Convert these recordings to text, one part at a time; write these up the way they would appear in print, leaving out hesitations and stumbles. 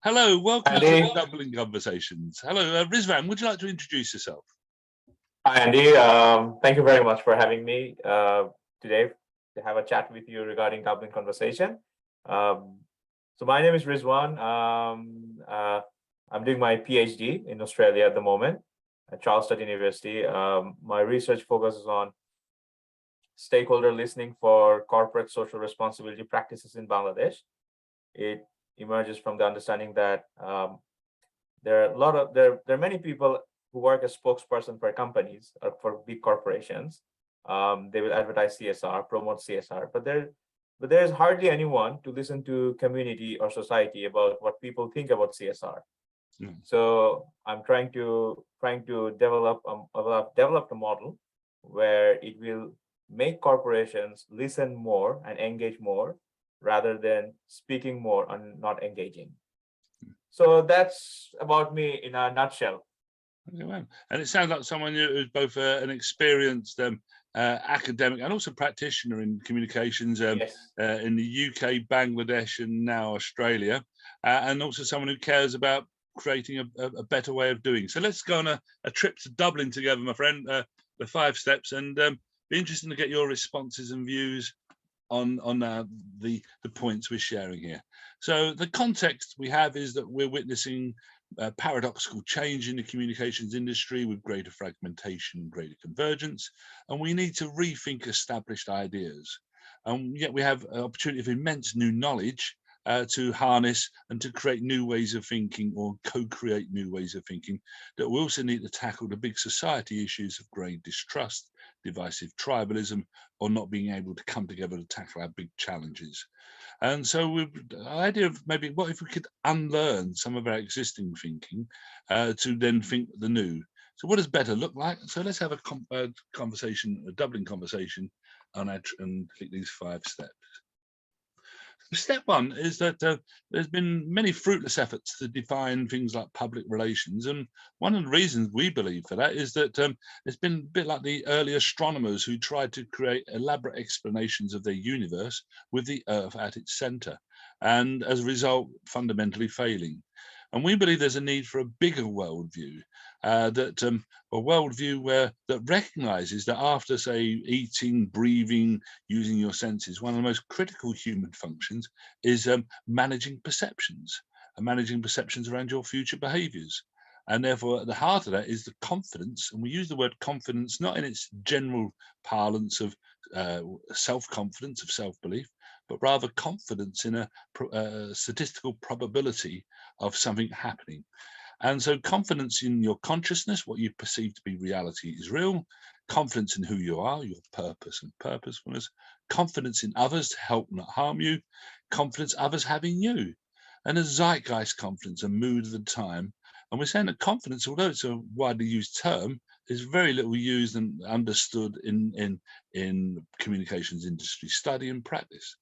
Hello, welcome to Andy. Dublin Conversations. Hello, Rizwan, would you like to introduce yourself? Hi, Andy. Thank you very much for having me today to have a chat with you regarding Dublin Conversation. So my name is Rizwan. I'm doing my PhD in Australia at the moment at Charles University. My research focuses on stakeholder listening for corporate social responsibility practices in Bangladesh. It emerges from the understanding that there are many people who work as spokesperson for companies or for big corporations. They will advertise CSR, promote CSR, but there's hardly anyone to listen to community or society about what people think about CSR. So I'm trying to develop a model where it will make corporations listen more and engage more rather than speaking more and not engaging. So that's about me in a nutshell. And it sounds like someone who's both an experienced academic and also practitioner in communications Yes. In the UK, Bangladesh, and now Australia, and also someone who cares about creating a better way of doing. So let's go on a trip to Dublin together, my friend, the 5 steps, and be interesting to get your responses and views on the points we're sharing here. So the context we have is that we're witnessing paradoxical change in the communications industry with greater fragmentation, greater convergence, and we need to rethink established ideas. And yet we have an opportunity of immense new knowledge to harness and to create new ways of thinking or co-create new ways of thinking that we also need to tackle the big society issues of growing distrust, divisive tribalism, or not being able to come together to tackle our big challenges. And so the idea of maybe what if we could unlearn some of our existing thinking to then think the new. So what does better look like? So let's have a conversation, a Dublin conversation on and take these 5 steps. Step 1 is that there's been many fruitless efforts to define things like public relations, and one of the reasons we believe for that is that it's been a bit like the early astronomers who tried to create elaborate explanations of their universe with the Earth at its center, and as a result fundamentally failing. And we believe there's a need for a bigger worldview, a worldview that recognizes that after, say, eating, breathing, using your senses, one of the most critical human functions is managing perceptions and managing perceptions around your future behaviors. And therefore, at the heart of that is the confidence, and we use the word confidence not in its general parlance of self-confidence, of self-belief, but rather confidence in a statistical probability of something happening. And so confidence in your consciousness, what you perceive to be reality is real, confidence in who you are, your purpose and purposefulness, confidence in others to help not harm you, confidence others having you, and a zeitgeist confidence, a mood of the time. And we're saying that confidence, although it's a widely used term, is very little used and understood in communications industry study and practice.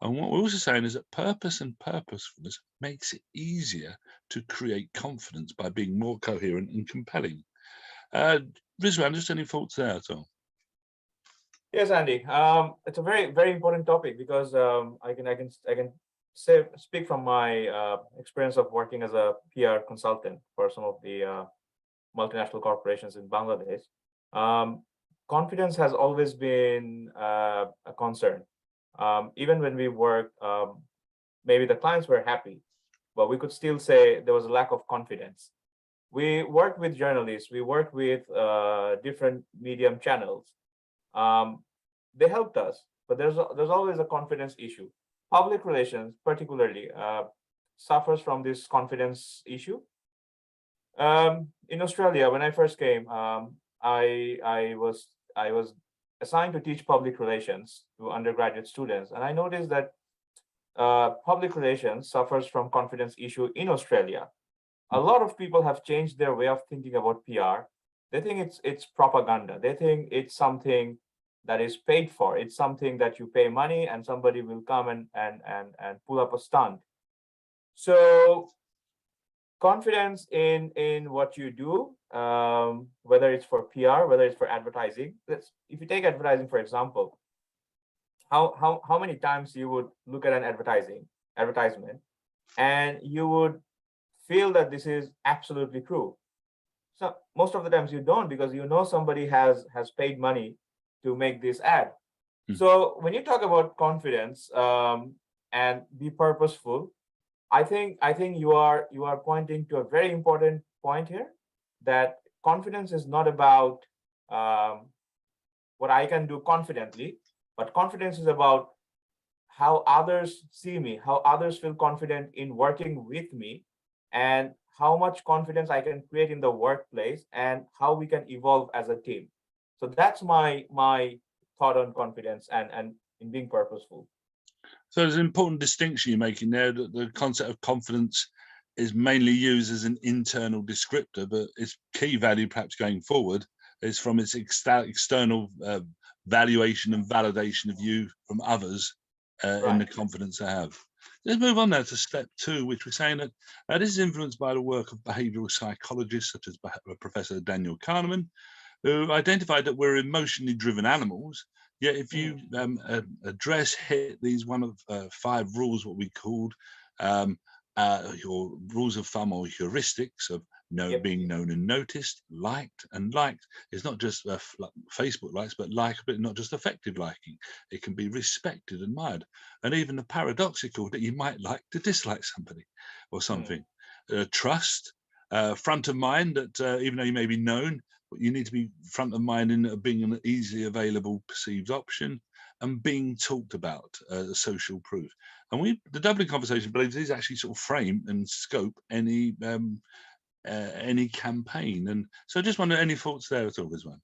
And what we're also saying is that purpose and purposefulness makes it easier to create confidence by being more coherent and compelling. Rizwan, just any thoughts there at all? Yes, Andy. It's a very, very important topic because I can speak from my experience of working as a PR consultant for some of the multinational corporations in Bangladesh. Confidence has always been a concern. Even when we worked, maybe the clients were happy, but we could still say there was a lack of confidence. We worked with journalists, we worked with different medium channels. They helped us, but there's always a confidence issue. Public relations, particularly, suffers from this confidence issue. In Australia, when I first came, I was assigned to teach public relations to undergraduate students, and I noticed that public relations suffers from confidence issue in Australia. A lot of people have changed their way of thinking about PR. They think it's propaganda. They think it's something that is paid for. It's something that you pay money and somebody will come and pull up a stunt. So confidence in what you do, whether it's for PR, whether it's for advertising. If you take advertising, for example, how many times you would look at an advertisement and you would feel that this is absolutely true. So most of the times you don't, because you know somebody has paid money to make this ad. So when you talk about confidence and be purposeful, I think you are pointing to a very important point here, that confidence is not about um, what I can do confidently, but confidence is about how others see me, how others feel confident in working with me, and how much confidence I can create in the workplace, and how we can evolve as a team. So that's my thought on confidence and in being purposeful. So there's an important distinction you're making there, that the concept of confidence is mainly used as an internal descriptor, but its key value perhaps going forward is from its external valuation and validation of you from others in the Right. confidence they have. Let's move on now to step 2, which we're saying that this is influenced by the work of behavioral psychologists such as Professor Daniel Kahneman, who identified that we're emotionally driven animals. Yet if you address, hit these one of 5 rules, what we called your rules of thumb or heuristics of Yep. being known and noticed, liked, and liked is not just Facebook likes, but but not just effective liking. It can be respected, admired, and even the paradoxical that you might like to dislike somebody or something. Trust, front of mind, that even though you may be known, you need to be front of mind in being an easily available perceived option, and being talked about, social proof. And the Dublin conversation believes these actually sort of frame and scope any campaign. And so I just wonder, any thoughts there at all, Rizwan?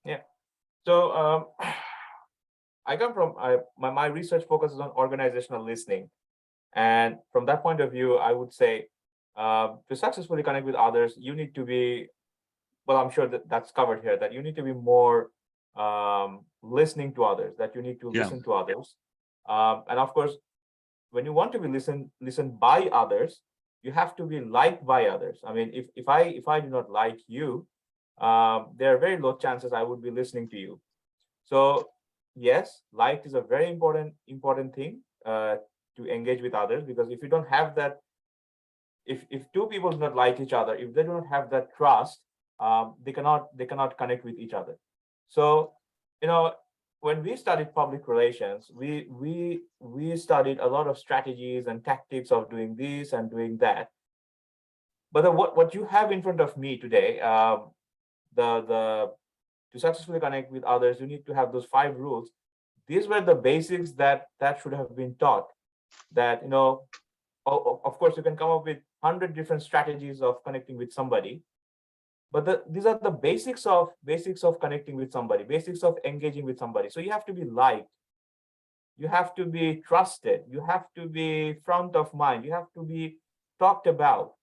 Yeah. So I come from my research focuses on organizational listening, and from that point of view, I would say to successfully connect with others, you need to be, well, I'm sure that that's covered here, that you need to be more listening to others, that you need to Yeah. listen to others. And of course, when you want to be listened by others, you have to be liked by others. I mean, if I do not like you, there are very low chances I would be listening to you. So yes, liked is a very important thing to engage with others, because if you don't have that, if two people do not like each other, if they do not have that trust, they cannot connect with each other. So when we studied public relations, we studied a lot of strategies and tactics of doing this and doing that. But what you have in front of me today, the to successfully connect with others, you need to have those 5 rules. These were the basics that should have been taught. That of course, you can come up with 100 different strategies of connecting with somebody, but these are the basics of connecting with somebody, basics of engaging with somebody. So you have to be liked, you have to be trusted, you have to be front of mind, you have to be talked about.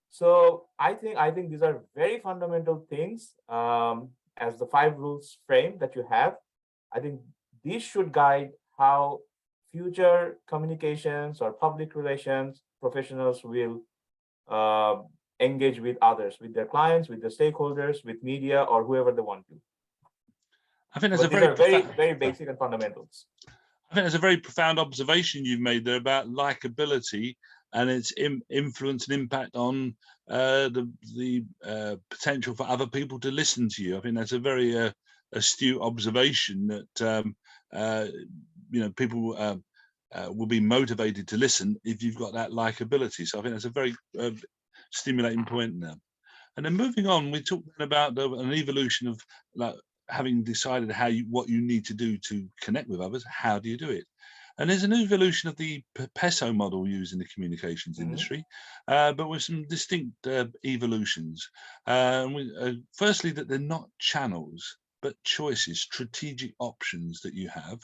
So I think these are very fundamental things, as the 5 rules frame that you have. I think these should guide how future communications or public relations professionals will uh, engage with others, with their clients, with the stakeholders, with media, or whoever they want to. I think there's But a these very are very, profound. very basic and fundamentals. I think there's a very profound observation you've made there about likability and its influence and impact on the potential for other people to listen to you. I think that's a very astute observation, that people will be motivated to listen if you've got that likability. So I think that's a very stimulating point now. And then moving on, we talked about an evolution of, like, having decided what you need to do to connect with others. How do you do it? And there's an evolution of the PESO model used in the communications industry, but with some distinct evolutions. Firstly, that they're not channels, but choices, strategic options that you have.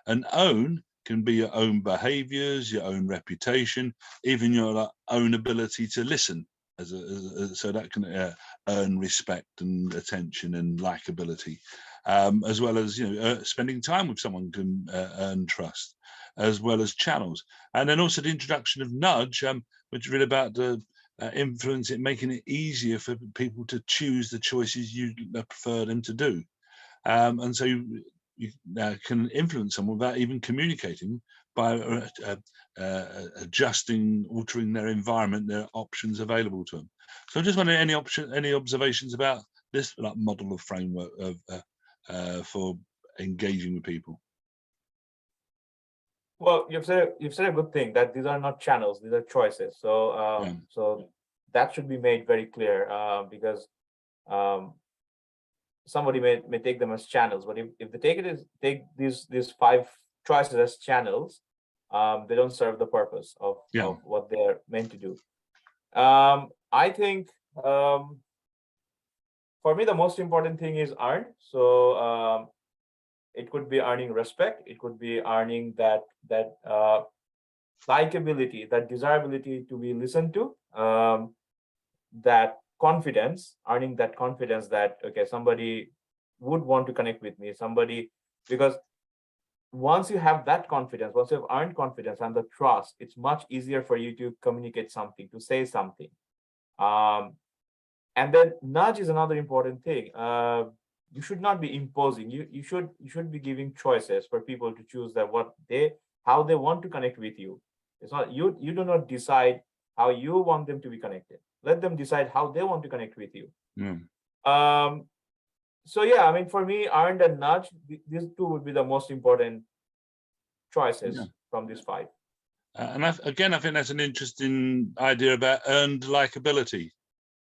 And own can be your own behaviors, your own reputation, even your own ability to listen. So that can earn respect and attention and likability, as well as spending time with someone can earn trust, as well as channels. And then also the introduction of nudge, which is really about the influence it, making it easier for people to choose the choices you prefer them to do. And so you can influence someone without even communicating by adjusting, altering their environment, their options available to them. So I just wondering any observations about this like model of framework of for engaging with people. Well, you've said a good thing, that these are not channels; these are choices. So so that should be made very clear, because somebody may take them as channels, but if they take these 5 choices as channels, they don't serve the purpose of what they're meant to do. I think for me the most important thing is earn. So it could be earning respect, it could be earning that likability, that desirability to be listened to, that confidence, earning that confidence that, okay, somebody would want to connect with me, because once you have that confidence, once you've earned confidence and the trust, it's much easier for you to communicate something, to say something. And then nudge is another important thing. You should not be imposing. You should be giving choices for people to choose that how they want to connect with you. It's not you do not decide how you want them to be connected. Let them decide how they want to connect with you. So yeah, I mean, for me, earned and nudge, these 2 would be the most important choices from these 5. And I think that's an interesting idea about earned likability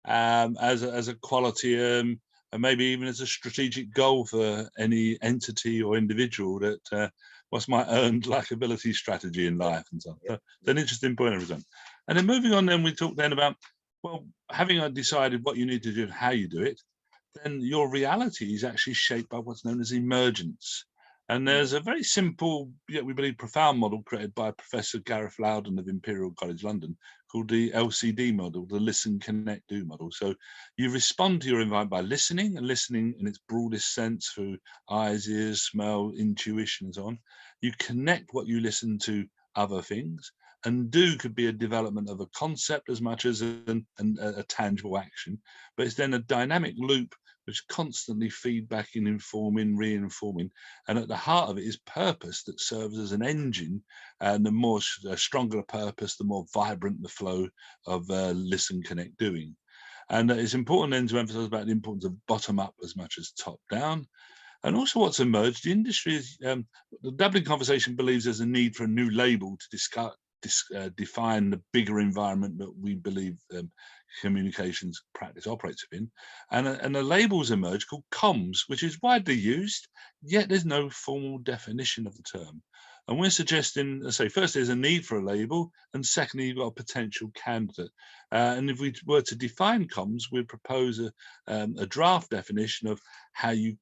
as a quality, and maybe even as a strategic goal for any entity or individual. That what's my earned likability strategy in life and so on. So it's an interesting point, everyone. And then moving on, then we talk then about, well, having decided what you need to do and how you do it, then your reality is actually shaped by what's known as emergence. And there's a very simple, yet we believe profound model created by Professor Gareth Loudon of Imperial College London called the LCD model, the Listen, Connect, Do model. So you respond to your environment by listening, and listening in its broadest sense through eyes, ears, smell, intuition, and so on. You connect what you listen to other things, and do could be a development of a concept as much as a tangible action, but it's then a dynamic loop which constantly feedback in informing, reinforming, and at the heart of it is purpose that serves as an engine, and the more stronger the purpose, the more vibrant the flow of listen, connect, doing. And it's important then to emphasize about the importance of bottom up as much as top down. And also what's emerged, the industry is, the Dublin conversation believes there's a need for a new label to define the bigger environment that we believe communications practice operates in, and a label's emerged called comms, which is widely used, yet there's no formal definition of the term. And we're suggesting, let's say, first there's a need for a label, and secondly, you've got a potential candidate. And if we were to define comms, we'd propose a draft definition of how you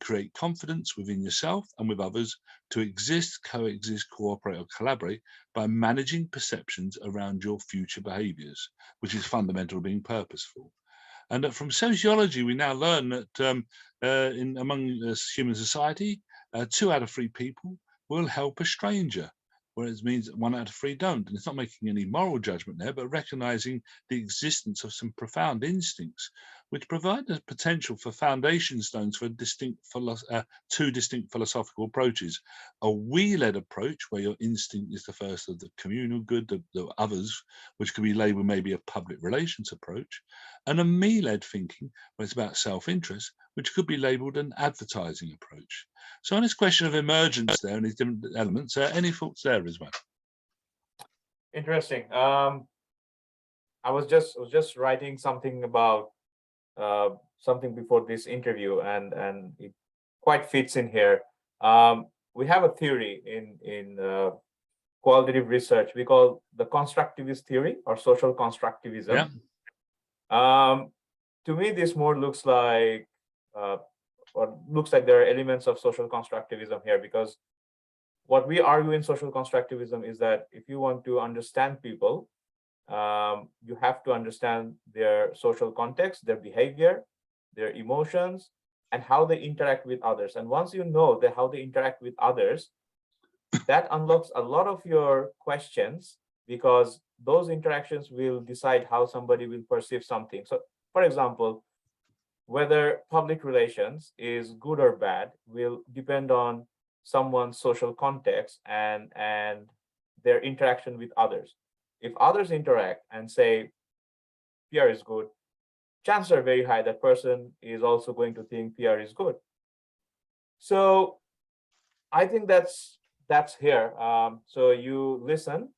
create confidence within yourself and with others to exist, coexist, cooperate, or collaborate by managing perceptions around your future behaviors, which is fundamental to being purposeful. And that from sociology, we now learn that among human society, 2 out of 3 people will help a stranger, whereas it means that 1 out of 3 don't. And it's not making any moral judgment there, but recognizing the existence of some profound instincts, which provide the potential for foundation stones for 2 distinct philosophical approaches. A we-led approach, where your instinct is the first of the communal good, the others, which could be labeled maybe a public relations approach, and a me-led thinking, where it's about self-interest, which could be labeled an advertising approach. So on this question of emergence there and these different elements, any thoughts there, Rizwan? Interesting. I was just writing something about something before this interview, and it quite fits in here. We have a theory in qualitative research we call the constructivist theory, or social constructivism. To me, this more looks like there are elements of social constructivism here, because what we argue in social constructivism is that if you want to understand people, you have to understand their social context, their behavior, their emotions, and how they interact with others. And once you know how they interact with others, that unlocks a lot of your questions, because those interactions will decide how somebody will perceive something. So, for example, whether public relations is good or bad will depend on someone's social context and their interaction with others. If others interact and say PR is good, chances are very high that person is also going to think PR is good. So I think that's here. So you listen,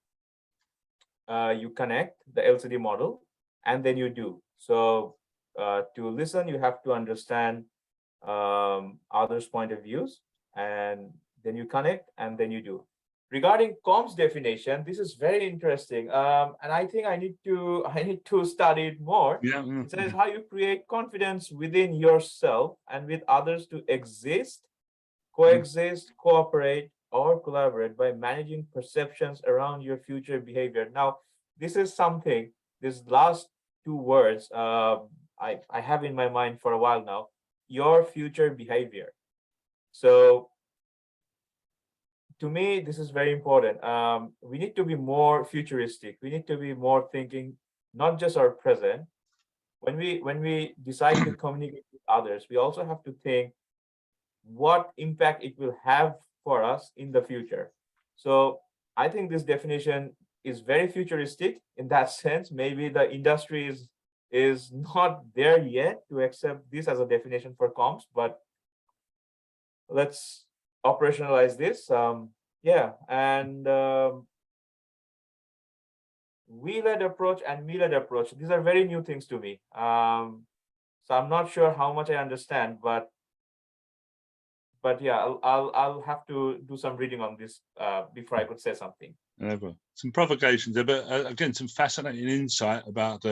you connect the LCD model, and then you do. So to listen, you have to understand others' point of views, and then you connect, and then you do. Regarding comms definition, this is very interesting, and I think I need to study it more. Yeah. It says how you create confidence within yourself and with others to exist, coexist, cooperate, or collaborate by managing perceptions around your future behavior. Now, this is something, these last two words, I have in my mind for a while now, your future behavior. So to me, this is very important. We need to be more futuristic. We need to be more thinking, not just our present. When we decide to communicate with others, we also have to think what impact it will have for us in the future. So I think this definition is very futuristic in that sense. Maybe the industry is not there yet to accept this as a definition for comms, but let's operationalize this. Yeah, and we-led approach and me-led approach, these are very new things to me. So I'm not sure how much I understand, but yeah, I'll have to do some reading on this before I could say something. Some provocations there, but again, some fascinating insight about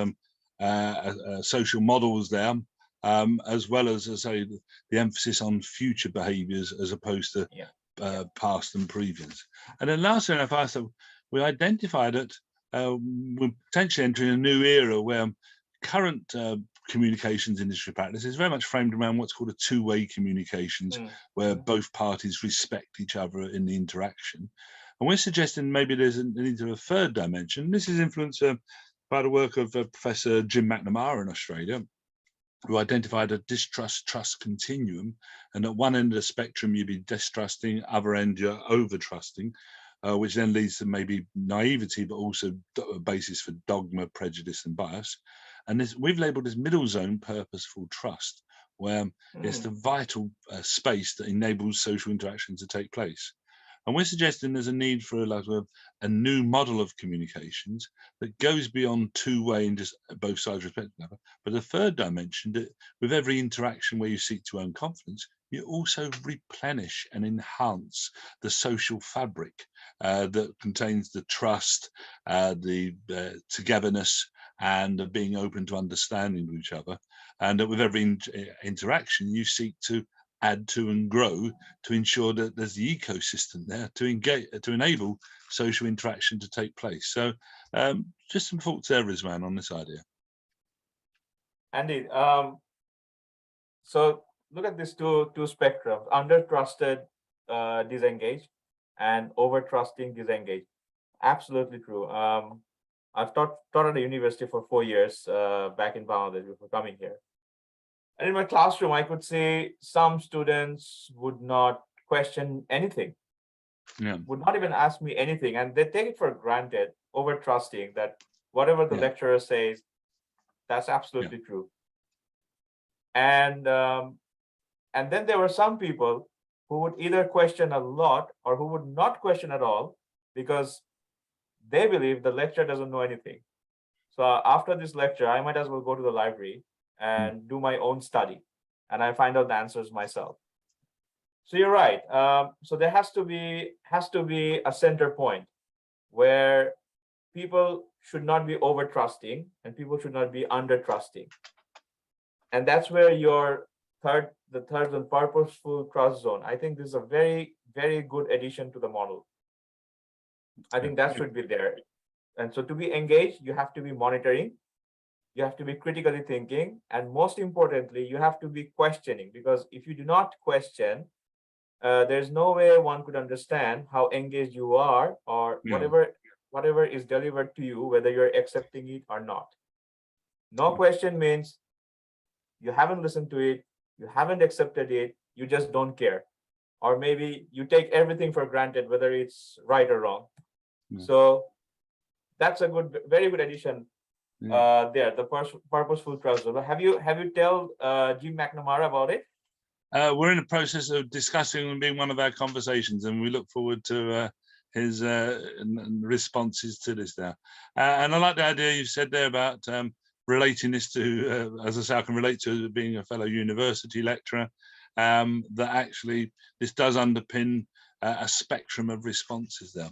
social models there, as well as I say, the emphasis on future behaviours as opposed to past and previous. And then lastly, if I said, we identified that we're potentially entering a new era where current communications industry practice is very much framed around what's called a two-way communications, where both parties respect each other in the interaction. And we're suggesting maybe there's a need to a third dimension. This is influenced by the work of Professor Jim McNamara in Australia, who identified a distrust-trust continuum. And at one end of the spectrum, you'd be distrusting, other end, you're over-trusting, which then leads to maybe naivety, but also a basis for dogma, prejudice, and bias. And this, we've labeled as middle zone purposeful trust, where it's the vital space that enables social interaction to take place. And we're suggesting there's a need for a new model of communications that goes beyond two-way and just both sides respect each other. But the third dimension, that with every interaction where you seek to earn confidence, you also replenish and enhance the social fabric that contains the trust, the togetherness, and being open to understanding with each other. And that with every interaction, you seek to add to and grow to ensure that there's the ecosystem there to engage, to enable social interaction to take place. So just some thoughts there, Rizwan, on this idea. Indeed. So look at these two spectrums: under-trusted, disengaged, and over-trusting, disengaged. Absolutely true. I've taught at a university for 4 years back in Bangladesh before coming here. And in my classroom, I could say some students would not question anything, would not even ask me anything. And they take it for granted, over trusting that whatever the lecturer says, that's absolutely true. And then there were some people who would either question a lot or who would not question at all because they believe the lecturer doesn't know anything. So after this lecture, I might as well go to the library and do my own study, and I find out the answers myself. So you're right. So there has to be a center point where people should not be over trusting and people should not be under trusting, and that's where your the third and purposeful trust zone. I think this is a very, very good addition to the model. I think that should be there. And so to be engaged, you have to be monitoring. You have to be critically thinking, and most importantly, you have to be questioning, because if you do not question, there's no way one could understand how engaged you are or whatever is delivered to you, whether you're accepting it or not. No question means you haven't listened to it, you haven't accepted it, you just don't care. Or maybe you take everything for granted, whether it's right or wrong. So that's a very good addition there, the purposeful trust. Have you tell Jim McNamara about it? We're in the process of discussing and being one of our conversations, and we look forward to his responses to this now. And I like the idea you said there about relating this to, as I say, I can relate to being a fellow university lecturer, that actually this does underpin a spectrum of responses there.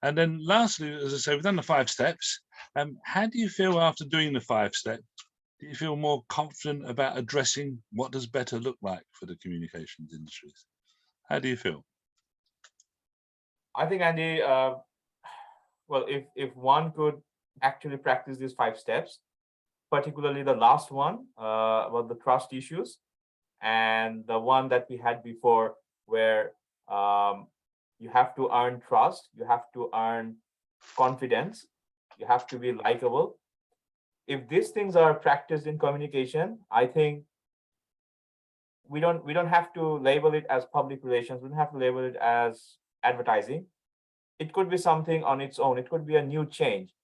And then lastly, as I say, we've done the 5 steps. How do you feel after doing the 5 steps? Do you feel more confident about addressing what does better look like for the communications industries? How do you feel? I think, Andy, well, if one could actually practice these 5 steps, particularly the last one about the trust issues, and the one that we had before, where you have to earn trust, you have to earn confidence, you have to be likable. If these things are practiced in communication, I think we don't have to label it as public relations. We don't have to label it as advertising. It could be something on its own. It could be a new change.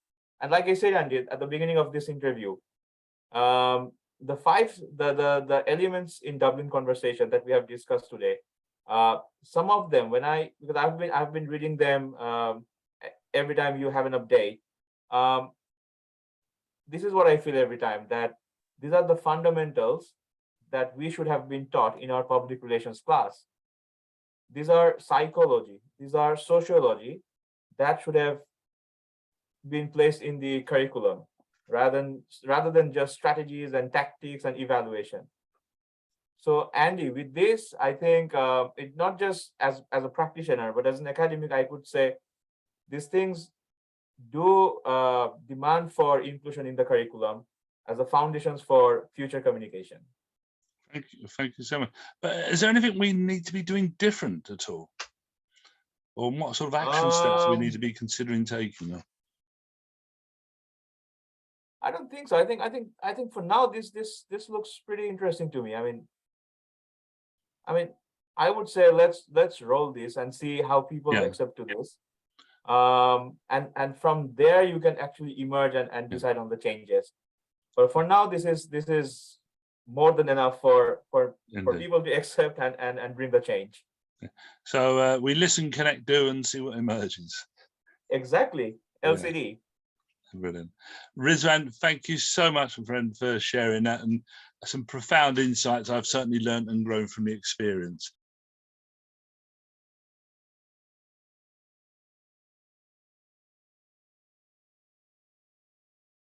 And like I said, Andy, at the beginning of this interview, the elements in Dublin conversation that we have discussed today, some of them, because I've been reading them every time you have an update. This is what I feel every time, that these are the fundamentals that we should have been taught in our public relations class. These are psychology, these are sociology that should have been placed in the curriculum rather than just strategies and tactics and evaluation. So Andy, with this, I think it not just as a practitioner, but as an academic, I could say these things do demand for inclusion in the curriculum as the foundations for future communication. Thank you so much. But is there anything we need to be doing different at all? Or what sort of action steps we need to be considering taking? I don't think so. I think for now this looks pretty interesting to me. I mean, I would say let's roll this and see how people accept to this. And from there you can actually emerge and decide on the changes. But for now, this is more than enough for people to accept and bring the change. So we listen, connect, do, and see what emerges. Exactly. LCD. Yeah. Brilliant. Rizwan, thank you so much, my friend, for sharing that, and some profound insights I've certainly learned and grown from the experience.